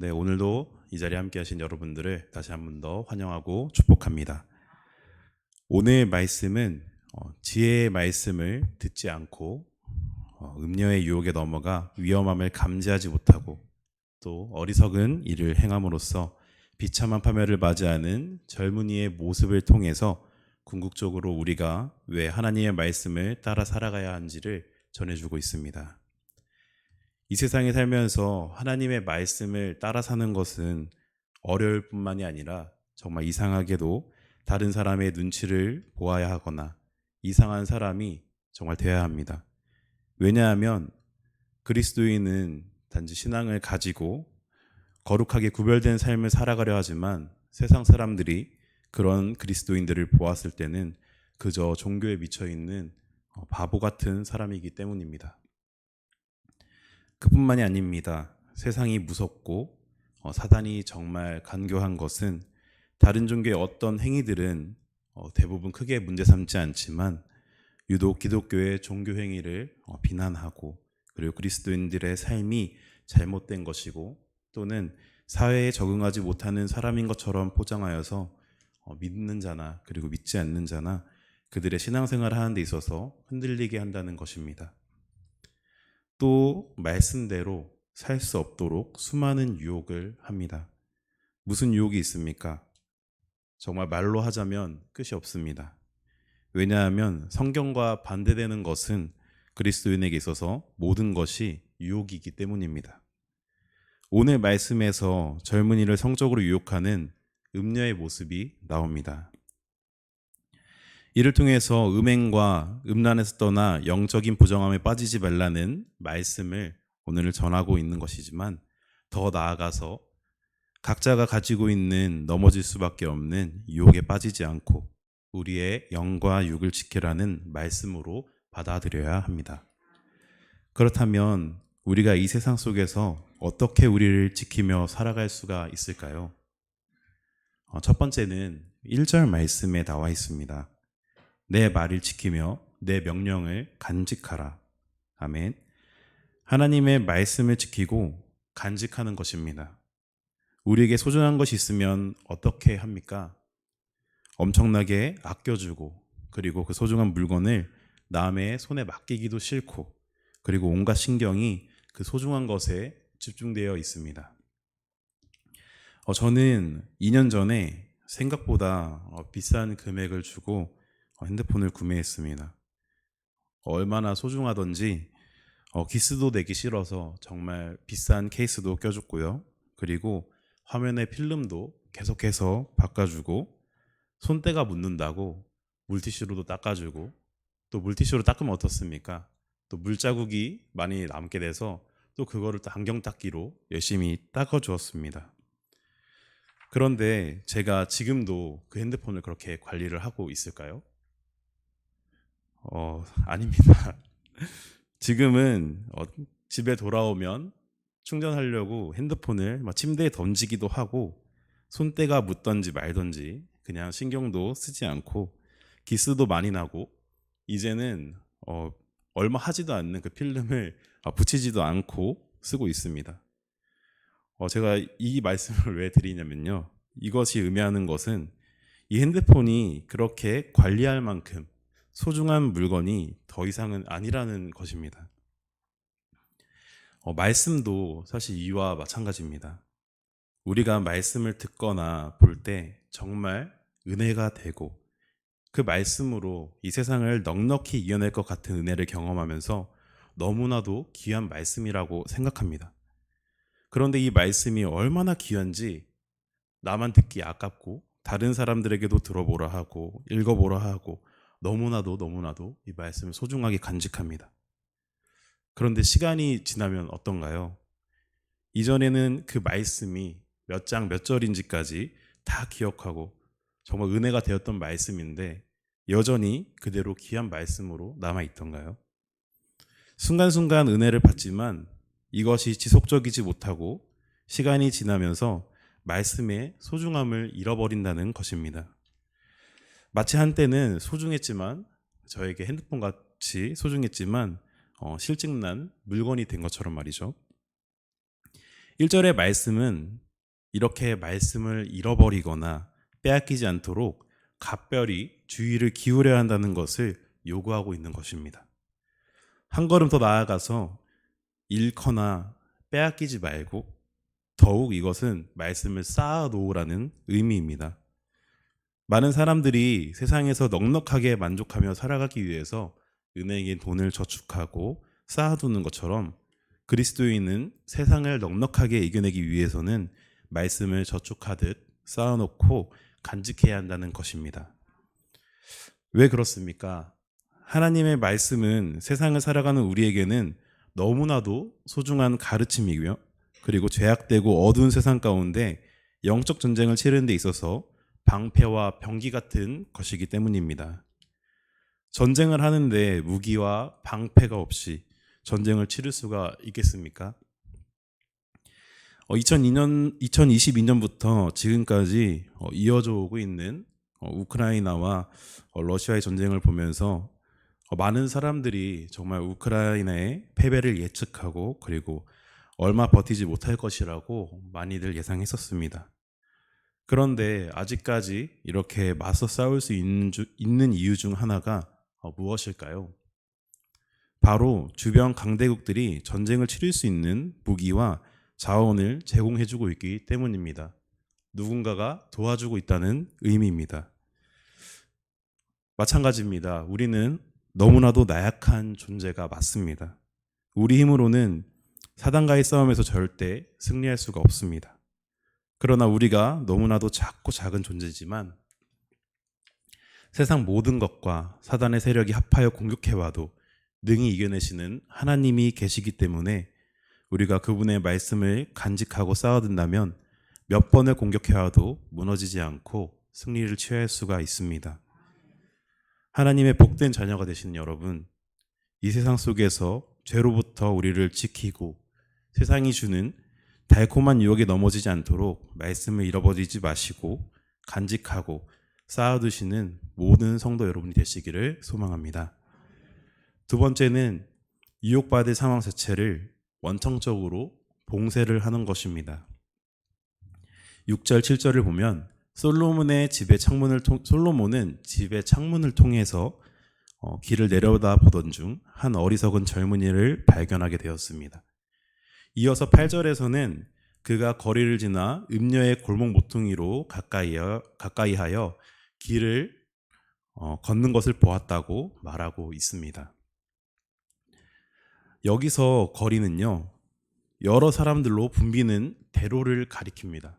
네, 오늘도 이 자리에 함께 하신 여러분들을 다시 한 번 더 환영하고 축복합니다. 오늘 말씀은 지혜의 말씀을 듣지 않고 음녀의 유혹에 넘어가 위험함을 감지하지 못하고 또 어리석은 일을 행함으로써 비참한 파멸을 맞이하는 젊은이의 모습을 통해서 궁극적으로 우리가 왜 하나님의 말씀을 따라 살아가야 하는지를 전해주고 있습니다. 이 세상에 살면서 하나님의 말씀을 따라 사는 것은 어려울 뿐만이 아니라 정말 이상하게도 다른 사람의 눈치를 보아야 하거나 이상한 사람이 정말 되어야 합니다. 왜냐하면 그리스도인은 단지 신앙을 가지고 거룩하게 구별된 삶을 살아가려 하지만 세상 사람들이 그런 그리스도인들을 보았을 때는 그저 종교에 미쳐있는 바보 같은 사람이기 때문입니다. 그뿐만이 아닙니다. 세상이 무섭고 사단이 정말 간교한 것은 다른 종교의 어떤 행위들은 대부분 크게 문제 삼지 않지만 유독 기독교의 종교 행위를 비난하고 그리고 그리스도인들의 삶이 잘못된 것이고 또는 사회에 적응하지 못하는 사람인 것처럼 포장하여서 믿는 자나 그리고 믿지 않는 자나 그들의 신앙생활을 하는 데 있어서 흔들리게 한다는 것입니다. 또 말씀대로 살 수 없도록 수많은 유혹을 합니다. 무슨 유혹이 있습니까? 정말 말로 하자면 끝이 없습니다. 왜냐하면 성경과 반대되는 것은 그리스도인에게 있어서 모든 것이 유혹이기 때문입니다. 오늘 말씀에서 젊은이를 성적으로 유혹하는 음녀의 모습이 나옵니다. 이를 통해서 음행과 음란에서 떠나 영적인 부정함에 빠지지 말라는 말씀을 오늘 전하고 있는 것이지만 더 나아가서 각자가 가지고 있는 넘어질 수밖에 없는 유혹에 빠지지 않고 우리의 영과 육을 지키라는 말씀으로 받아들여야 합니다. 그렇다면 우리가 이 세상 속에서 어떻게 우리를 지키며 살아갈 수가 있을까요? 첫 번째는 1절 말씀에 나와 있습니다. 내 말을 지키며 내 명령을 간직하라. 아멘. 하나님의 말씀을 지키고 간직하는 것입니다. 우리에게 소중한 것이 있으면 어떻게 합니까? 엄청나게 아껴주고 그리고 그 소중한 물건을 남의 손에 맡기기도 싫고 그리고 온갖 신경이 그 소중한 것에 집중되어 있습니다. 저는 2년 전에 생각보다 비싼 금액을 주고 핸드폰을 구매했습니다. 얼마나 소중하던지 기스도 내기 싫어서 정말 비싼 케이스도 껴줬고요. 그리고 화면에 필름도 계속해서 바꿔주고 손때가 묻는다고 물티슈로도 닦아주고 또 물티슈로 닦으면 어떻습니까? 또 물자국이 많이 남게 돼서 또 그거를 또 안경 닦기로 열심히 닦아주었습니다. 그런데 제가 지금도 그 핸드폰을 그렇게 관리를 하고 있을까요? 아닙니다. 지금은 집에 돌아오면 충전하려고 핸드폰을 막 침대에 던지기도 하고 손때가 묻던지 말던지 그냥 신경도 쓰지 않고 기스도 많이 나고 이제는 얼마 하지도 않는 그 필름을 붙이지도 않고 쓰고 있습니다. 제가 이 말씀을 왜 드리냐면요. 이것이 의미하는 것은 이 핸드폰이 그렇게 관리할 만큼 소중한 물건이 더 이상은 아니라는 것입니다. 말씀도 사실 이와 마찬가지입니다. 우리가 말씀을 듣거나 볼 때 정말 은혜가 되고 그 말씀으로 이 세상을 넉넉히 이겨낼 것 같은 은혜를 경험하면서 너무나도 귀한 말씀이라고 생각합니다. 그런데 이 말씀이 얼마나 귀한지 나만 듣기 아깝고 다른 사람들에게도 들어보라 하고 읽어보라 하고 너무나도 이 말씀을 소중하게 간직합니다. 그런데 시간이 지나면 어떤가요? 이전에는 그 말씀이 몇 장 몇 절인지까지 다 기억하고 정말 은혜가 되었던 말씀인데 여전히 그대로 귀한 말씀으로 남아있던가요? 순간순간 은혜를 받지만 이것이 지속적이지 못하고 시간이 지나면서 말씀의 소중함을 잃어버린다는 것입니다. 마치 한때는 소중했지만 저에게 핸드폰 같이 소중했지만 실증난 물건이 된 것처럼 말이죠. 1절의 말씀은 이렇게 말씀을 잃어버리거나 빼앗기지 않도록 각별히 주의를 기울여야 한다는 것을 요구하고 있는 것입니다. 한 걸음 더 나아가서 잃거나 빼앗기지 말고 더욱 이것은 말씀을 쌓아 놓으라는 의미입니다. 많은 사람들이 세상에서 넉넉하게 만족하며 살아가기 위해서 은행에 돈을 저축하고 쌓아두는 것처럼 그리스도인은 세상을 넉넉하게 이겨내기 위해서는 말씀을 저축하듯 쌓아놓고 간직해야 한다는 것입니다. 왜 그렇습니까? 하나님의 말씀은 세상을 살아가는 우리에게는 너무나도 소중한 가르침이고요. 그리고 죄악되고 어두운 세상 가운데 영적 전쟁을 치르는 데 있어서 방패와 병기 같은 것이기 때문입니다. 전쟁을 하는데 무기와 방패가 없이 전쟁을 치를 수가 있겠습니까? 2022년부터 지금까지 이어져 오고 있는 우크라이나와 러시아의 전쟁을 보면서 많은 사람들이 정말 우크라이나의 패배를 예측하고 그리고 얼마 버티지 못할 것이라고 많이들 예상했었습니다. 그런데 아직까지 이렇게 맞서 싸울 수 있는 이유 중 하나가 무엇일까요? 바로 주변 강대국들이 전쟁을 치를 수 있는 무기와 자원을 제공해주고 있기 때문입니다. 누군가가 도와주고 있다는 의미입니다. 마찬가지입니다. 우리는 너무나도 나약한 존재가 맞습니다. 우리 힘으로는 사단과의 싸움에서 절대 승리할 수가 없습니다. 그러나 우리가 너무나도 작고 작은 존재지만 세상 모든 것과 사단의 세력이 합하여 공격해와도 능히 이겨내시는 하나님이 계시기 때문에 우리가 그분의 말씀을 간직하고 쌓아둔다면 몇 번을 공격해와도 무너지지 않고 승리를 취할 수가 있습니다. 하나님의 복된 자녀가 되시는 여러분, 이 세상 속에서 죄로부터 우리를 지키고 세상이 주는 달콤한 유혹에 넘어지지 않도록 말씀을 잃어버리지 마시고 간직하고 쌓아두시는 모든 성도 여러분이 되시기를 소망합니다. 두 번째는 유혹받을 상황 자체를 원청적으로 봉쇄를 하는 것입니다. 6절, 7절을 보면 솔로몬은 집의 창문을 통해서 길을 내려다 보던 중 한 어리석은 젊은이를 발견하게 되었습니다. 이어서 8절에서는 그가 거리를 지나 음녀의 골목 모퉁이로 가까이하여 길을 걷는 것을 보았다고 말하고 있습니다. 여기서 거리는요, 여러 사람들로 붐비는 대로를 가리킵니다.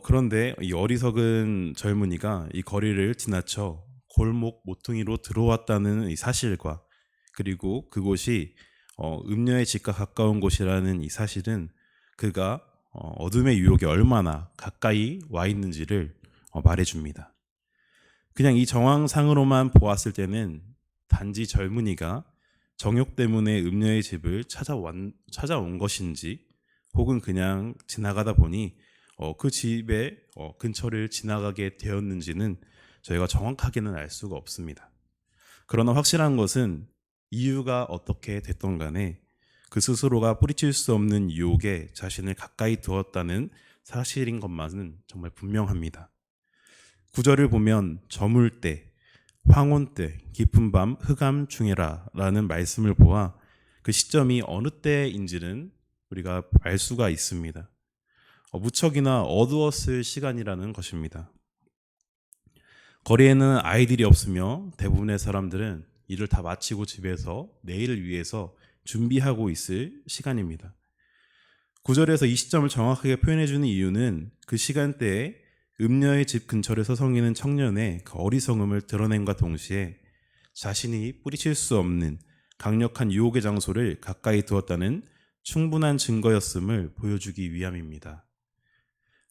그런데 이 어리석은 젊은이가 이 거리를 지나쳐 골목 모퉁이로 들어왔다는 이 사실과 그리고 그곳이 음녀의 집과 가까운 곳이라는 이 사실은 그가 어둠의 유혹에 얼마나 가까이 와 있는지를 말해줍니다. 그냥 이 정황상으로만 보았을 때는 단지 젊은이가 정욕 때문에 음녀의 집을 찾아온 것인지 혹은 그냥 지나가다 보니 그 집의 근처를 지나가게 되었는지는 저희가 정확하게는 알 수가 없습니다. 그러나 확실한 것은 이유가 어떻게 됐던 간에 그 스스로가 뿌리칠 수 없는 유혹에 자신을 가까이 두었다는 사실인 것만은 정말 분명합니다. 9절을 보면 저물 때, 황혼 때, 깊은 밤, 흑암 중에라 라는 말씀을 보아 그 시점이 어느 때인지는 우리가 알 수가 있습니다. 무척이나 어두웠을 시간이라는 것입니다. 거리에는 아이들이 없으며 대부분의 사람들은 일을 다 마치고 집에서 내일을 위해서 준비하고 있을 시간입니다. 9절에서 이 시점을 정확하게 표현해주는 이유는 그 시간대에 음녀의 집 근처를 서성이는 청년의 그 어리석음을 드러낸과 동시에 자신이 뿌리칠 수 없는 강력한 유혹의 장소를 가까이 두었다는 충분한 증거였음을 보여주기 위함입니다.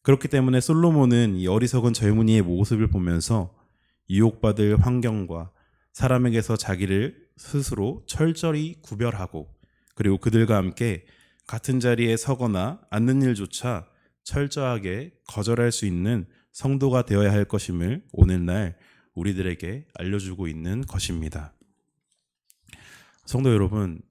그렇기 때문에 솔로몬은 이 어리석은 젊은이의 모습을 보면서 유혹받을 환경과 사람에게서 자기를 스스로 철저히 구별하고 그리고 그들과 함께 같은 자리에 서거나 앉는 일조차 철저하게 거절할 수 있는 성도가 되어야 할 것임을 오늘날 우리들에게 알려주고 있는 것입니다. 성도 여러분,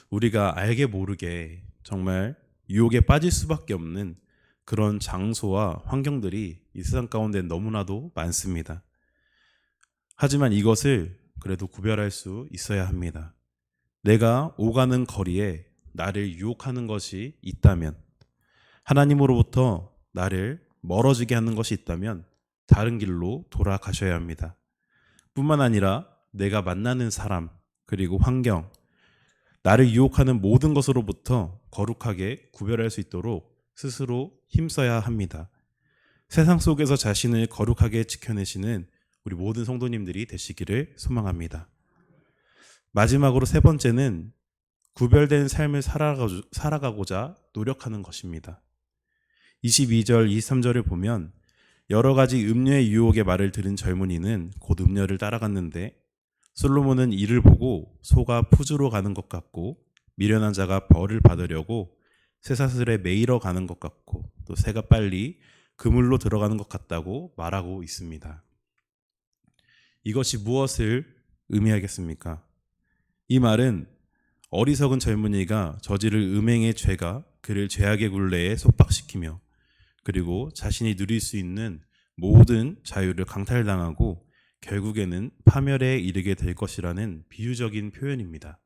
우리가 알게 모르게 정말 유혹에 빠질 수밖에 없는 그런 장소와 환경들이 이 세상 가운데 너무나도 많습니다. 하지만 이것을 그래도 구별할 수 있어야 합니다. 내가 오가는 거리에 나를 유혹하는 것이 있다면, 하나님으로부터 나를 멀어지게 하는 것이 있다면 다른 길로 돌아가셔야 합니다. 뿐만 아니라 내가 만나는 사람, 그리고 환경, 나를 유혹하는 모든 것으로부터 거룩하게 구별할 수 있도록 스스로 힘써야 합니다. 세상 속에서 자신을 거룩하게 지켜내시는 우리 모든 성도님들이 되시기를 소망합니다. 마지막으로 세 번째는 구별된 삶을 살아가고자 노력하는 것입니다. 22절, 23절을 보면 여러 가지 음료의 유혹의 말을 들은 젊은이는 곧 음료를 따라갔는데 솔로몬은 이를 보고 소가 푸주로 가는 것 같고 미련한 자가 벌을 받으려고 쇠사슬에 매이러 가는 것 같고 또 새가 빨리 그물로 들어가는 것 같다고 말하고 있습니다. 이것이 무엇을 의미하겠습니까? 이 말은 어리석은 젊은이가 저지를 음행의 죄가 그를 죄악의 굴레에 속박시키며 그리고 자신이 누릴 수 있는 모든 자유를 강탈당하고 결국에는 파멸에 이르게 될 것이라는 비유적인 표현입니다.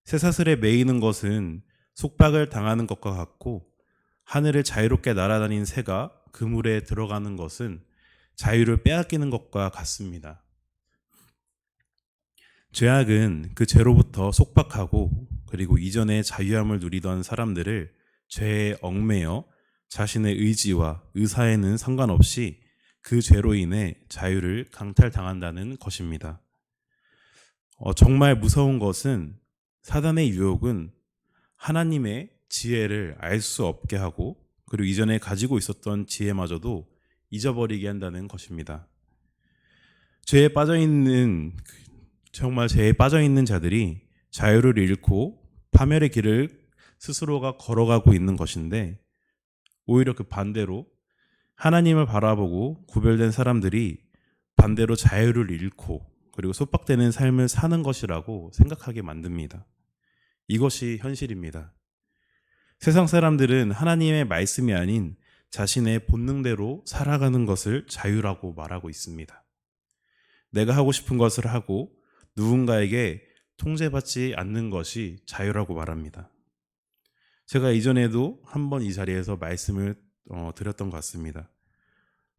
쇠사슬에 매이는 것은 속박을 당하는 것과 같고 하늘을 자유롭게 날아다니는 새가 그물에 들어가는 것은 자유를 빼앗기는 것과 같습니다. 죄악은 그 죄로부터 속박하고 그리고 이전에 자유함을 누리던 사람들을 죄에 얽매여 자신의 의지와 의사에는 상관없이 그 죄로 인해 자유를 강탈당한다는 것입니다. 정말 무서운 것은 사단의 유혹은 하나님의 지혜를 알 수 없게 하고 그리고 이전에 가지고 있었던 지혜마저도 잊어버리게 한다는 것입니다. 정말 죄에 빠져있는 자들이 자유를 잃고 파멸의 길을 스스로가 걸어가고 있는 것인데 오히려 그 반대로 하나님을 바라보고 구별된 사람들이 반대로 자유를 잃고 그리고 속박되는 삶을 사는 것이라고 생각하게 만듭니다. 이것이 현실입니다. 세상 사람들은 하나님의 말씀이 아닌 자신의 본능대로 살아가는 것을 자유라고 말하고 있습니다. 내가 하고 싶은 것을 하고 누군가에게 통제받지 않는 것이 자유라고 말합니다. 제가 이전에도 한번 이 자리에서 말씀을 드렸던 것 같습니다.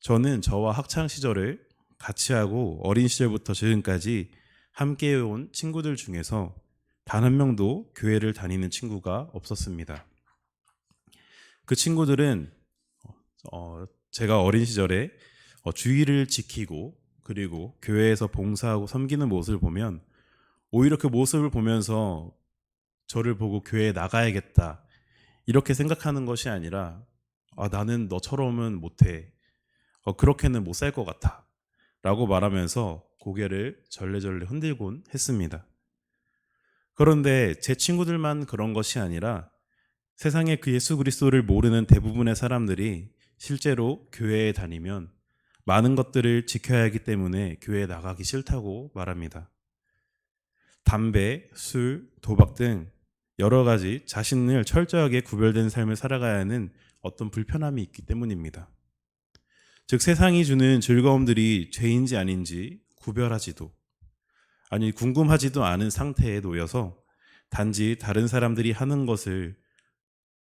저는 저와 학창 시절을 같이 하고 어린 시절부터 지금까지 함께 온 친구들 중에서 단 한 명도 교회를 다니는 친구가 없었습니다. 그 친구들은 제가 어린 시절에 주의를 지키고 그리고 교회에서 봉사하고 섬기는 모습을 보면 오히려 그 모습을 보면서 저를 보고 교회에 나가야겠다 이렇게 생각하는 것이 아니라 나는 너처럼은 못해. 그렇게는 못 살 것 같아. 라고 말하면서 고개를 절레절레 흔들곤 했습니다. 그런데 제 친구들만 그런 것이 아니라 세상에 그 예수 그리스도를 모르는 대부분의 사람들이 실제로 교회에 다니면 많은 것들을 지켜야 하기 때문에 교회에 나가기 싫다고 말합니다. 담배, 술, 도박 등 여러 가지 자신을 철저하게 구별된 삶을 살아가야 하는 어떤 불편함이 있기 때문입니다. 즉 세상이 주는 즐거움들이 죄인지 아닌지 구별하지도 아니 궁금하지도 않은 상태에 놓여서 단지 다른 사람들이 하는 것을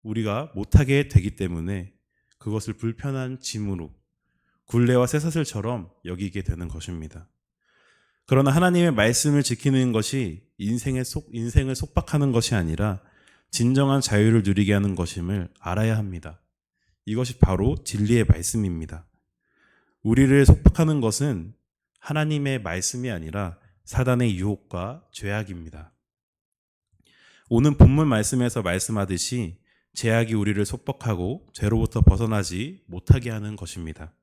우리가 못하게 되기 때문에 그것을 불편한 짐으로 굴레와 쇠사슬처럼 여기게 되는 것입니다. 그러나 하나님의 말씀을 지키는 것이 인생을 속박하는 것이 아니라 진정한 자유를 누리게 하는 것임을 알아야 합니다. 이것이 바로 진리의 말씀입니다. 우리를 속박하는 것은 하나님의 말씀이 아니라 사단의 유혹과 죄악입니다. 오늘 본문 말씀에서 말씀하듯이 죄악이 우리를 속박하고 죄로부터 벗어나지 못하게 하는 것입니다.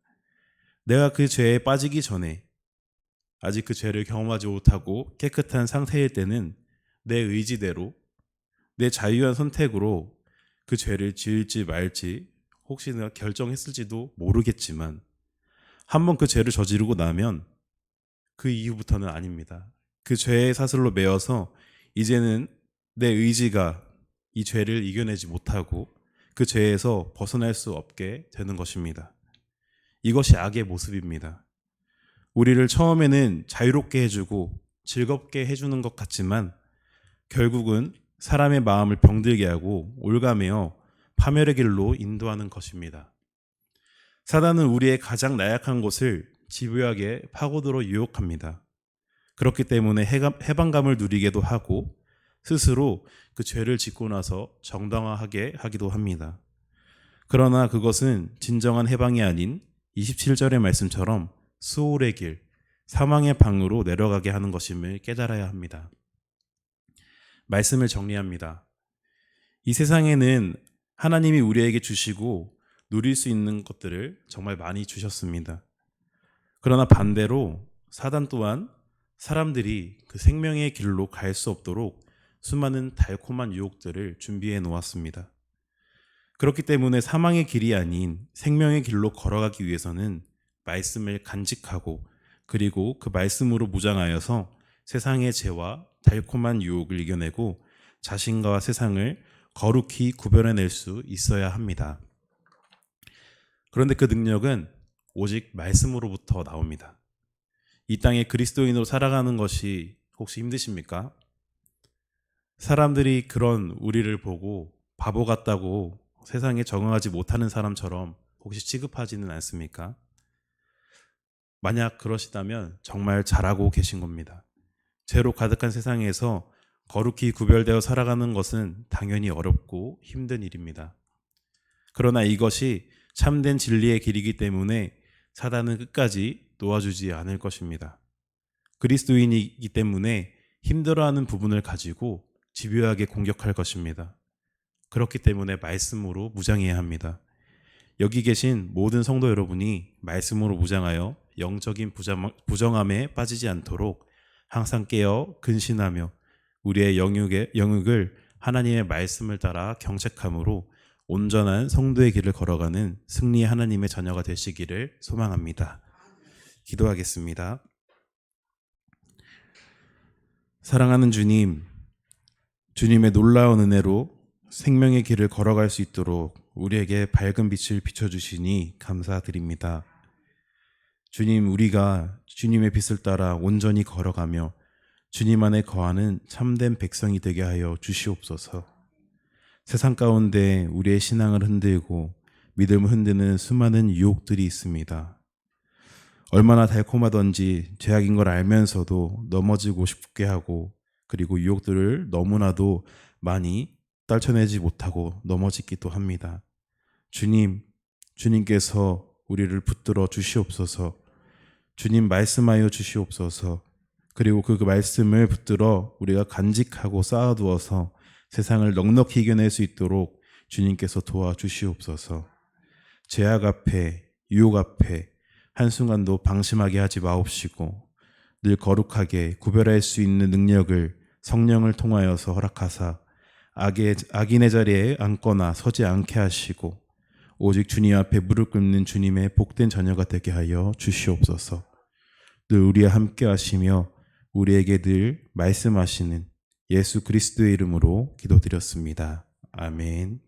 내가 그 죄에 빠지기 전에 아직 그 죄를 경험하지 못하고 깨끗한 상태일 때는 내 의지대로 내 자유한 선택으로 그 죄를 지을지 말지 혹시나 결정했을지도 모르겠지만 한번 그 죄를 저지르고 나면 그 이후부터는 아닙니다. 그 죄의 사슬로 매어서 이제는 내 의지가 이 죄를 이겨내지 못하고 그 죄에서 벗어날 수 없게 되는 것입니다. 이것이 악의 모습입니다. 우리를 처음에는 자유롭게 해주고 즐겁게 해주는 것 같지만 결국은 사람의 마음을 병들게 하고 올가매어 파멸의 길로 인도하는 것입니다. 사단은 우리의 가장 나약한 곳을 집요하게 파고들어 유혹합니다. 그렇기 때문에 해방감을 누리게도 하고 스스로 그 죄를 짓고 나서 정당화하게 하기도 합니다. 그러나 그것은 진정한 해방이 아닌 27절의 말씀처럼 수월의 길, 사망의 방으로 내려가게 하는 것임을 깨달아야 합니다. 말씀을 정리합니다. 이 세상에는 하나님이 우리에게 주시고 누릴 수 있는 것들을 정말 많이 주셨습니다. 그러나 반대로 사단 또한 사람들이 그 생명의 길로 갈 수 없도록 수많은 달콤한 유혹들을 준비해 놓았습니다. 그렇기 때문에 사망의 길이 아닌 생명의 길로 걸어가기 위해서는 말씀을 간직하고 그리고 그 말씀으로 무장하여서 세상의 죄와 달콤한 유혹을 이겨내고 자신과 세상을 거룩히 구별해낼 수 있어야 합니다. 그런데 그 능력은 오직 말씀으로부터 나옵니다. 이 땅에 그리스도인으로 살아가는 것이 혹시 힘드십니까? 사람들이 그런 우리를 보고 바보 같다고 세상에 적응하지 못하는 사람처럼 혹시 취급하지는 않습니까? 만약 그러시다면 정말 잘하고 계신 겁니다. 죄로 가득한 세상에서 거룩히 구별되어 살아가는 것은 당연히 어렵고 힘든 일입니다. 그러나 이것이 참된 진리의 길이기 때문에 사단은 끝까지 놓아주지 않을 것입니다. 그리스도인이기 때문에 힘들어하는 부분을 가지고 집요하게 공격할 것입니다. 그렇기 때문에 말씀으로 무장해야 합니다. 여기 계신 모든 성도 여러분이 말씀으로 무장하여 영적인 부정함에 빠지지 않도록 항상 깨어 근신하며 우리의 영역을 하나님의 말씀을 따라 경책함으로 온전한 성도의 길을 걸어가는 승리의 하나님의 자녀가 되시기를 소망합니다. 기도하겠습니다. 사랑하는 주님, 주님의 놀라운 은혜로 생명의 길을 걸어갈 수 있도록 우리에게 밝은 빛을 비춰주시니 감사드립니다. 주님, 우리가 주님의 빛을 따라 온전히 걸어가며 주님 안에 거하는 참된 백성이 되게 하여 주시옵소서. 세상 가운데 우리의 신앙을 흔들고 믿음을 흔드는 수많은 유혹들이 있습니다. 얼마나 달콤하던지 죄악인 걸 알면서도 넘어지고 싶게 하고 그리고 유혹들을 너무나도 많이 떨쳐내지 못하고 넘어지기도 합니다. 주님께서 우리를 붙들어 주시옵소서. 주님 말씀하여 주시옵소서. 그리고 그 말씀을 붙들어 우리가 간직하고 쌓아두어서 세상을 넉넉히 이겨낼 수 있도록 주님께서 도와주시옵소서. 죄악 앞에 유혹 앞에 한순간도 방심하게 하지 마옵시고 늘 거룩하게 구별할 수 있는 능력을 성령을 통하여서 허락하사 악인의 자리에 앉거나 서지 않게 하시고 오직 주님 앞에 무릎 꿇는 주님의 복된 자녀가 되게 하여 주시옵소서. 늘 우리와 함께 하시며 우리에게 늘 말씀하시는 예수 그리스도의 이름으로 기도드렸습니다. 아멘.